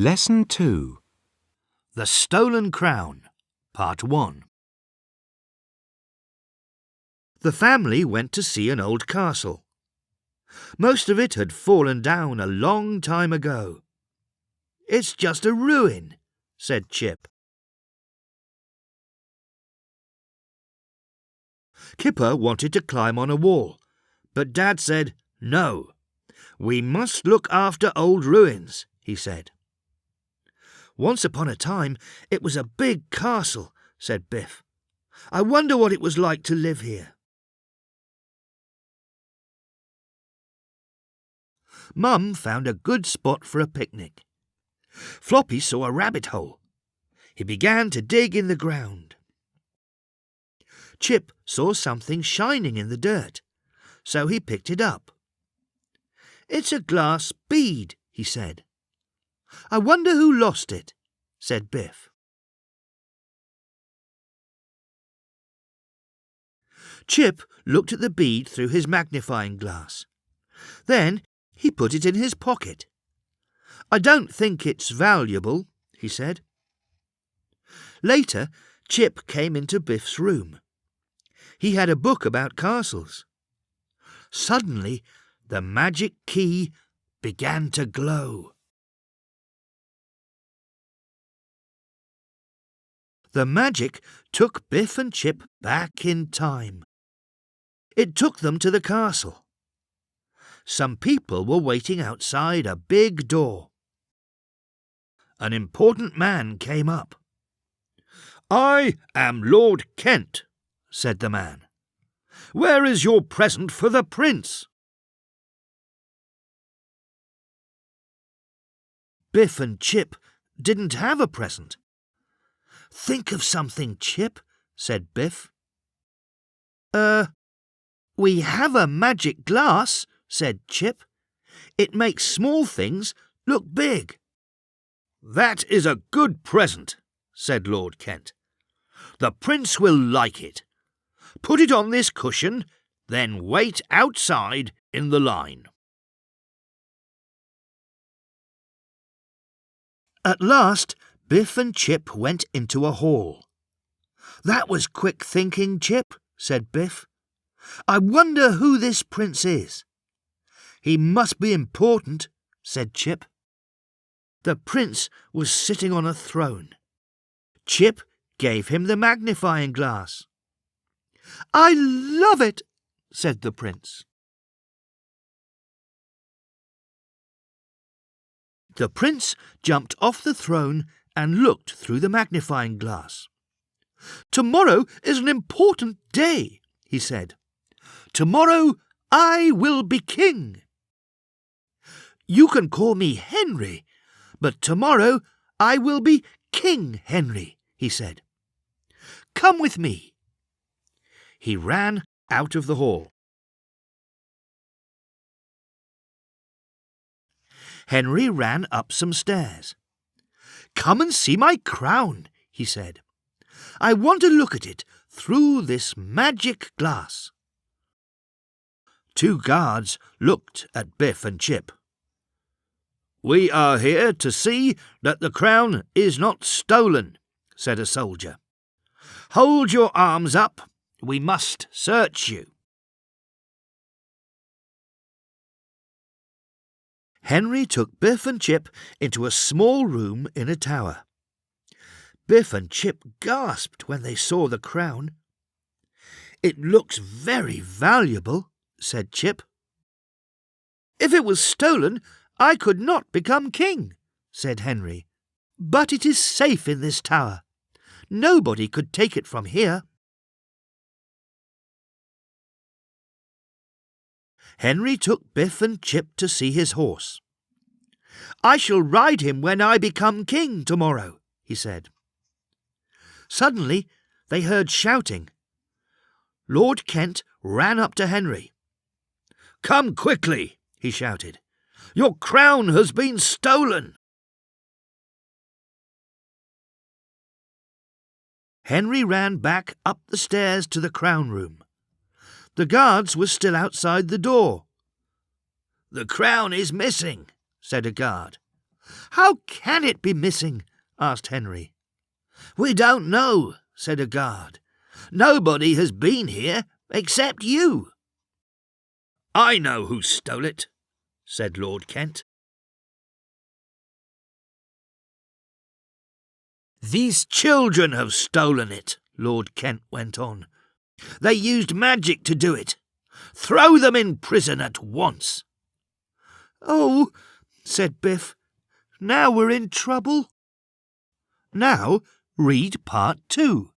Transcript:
Lesson 2. The Stolen Crown, Part 1. The family went to see an old castle. Most of it had fallen down a long time ago. "It's just a ruin," said Chip. Kipper wanted to climb on a wall, but Dad said, "No, we must look after old ruins," he said. "Once upon a time it was a big castle," said Biff. "I wonder what it was like to live here." Mum found a good spot for a picnic. Floppy saw a rabbit hole. He began to dig in the ground. Chip saw something shining in the dirt, so he picked it up. "It's a glass bead," he said. "I wonder who lost it," said Biff. Chip looked at the bead through his magnifying glass. Then he put it in his pocket. "I don't think it's valuable," he said. Later, Chip came into Biff's room. He had a book about castles. Suddenly, the magic key began to glow. The magic took Biff and Chip back in time. It took them to the castle. Some people were waiting outside a big door. An important man came up. "I am Lord Kent," said the man. "Where is your present for the prince?" Biff and Chip didn't have a present. "Think of something, Chip," said Biff. We have a magic glass," said Chip. "It makes small things look big." "That is a good present," said Lord Kent. "The prince will like it. Put it on this cushion, then wait outside in the line." At last, Biff and Chip went into a hall. "That was quick thinking, Chip," said Biff. "I wonder who this prince is." "He must be important," said Chip. The prince was sitting on a throne. Chip gave him the magnifying glass. "I love it," said the prince. The prince jumped off the throne and looked through the magnifying glass. "Tomorrow is an important day," he said. "Tomorrow I will be king." "You can call me Henry, but tomorrow I will be King Henry," he said. "Come with me." He ran out of the hall. Henry ran up some stairs. "Come and see my crown," he said. "I want to look at it through this magic glass." 2 guards looked at Biff and Chip. "We are here to see that the crown is not stolen," said a soldier. "Hold your arms up. We must search you." Henry took Biff and Chip into a small room in a tower. Biff and Chip gasped when they saw the crown. "It looks very valuable," said Chip. "If it was stolen, I could not become king," said Henry. "But it is safe in this tower. Nobody could take it from here." Henry took Biff and Chip to see his horse. "I shall ride him when I become king tomorrow," he said. Suddenly, they heard shouting. Lord Kent ran up to Henry. "Come quickly," he shouted. "Your crown has been stolen." Henry ran back up the stairs to the crown room. The guards were still outside the door. "The crown is missing," said a guard. How can it be missing? Asked Henry. We don't know, said a guard. Nobody has been here except you. I know who stole it, said Lord Kent. These children have stolen it, Lord Kent went on. They used magic to do it. Throw them in prison at once. Oh, said Biff, now we're in trouble. Now read part 2.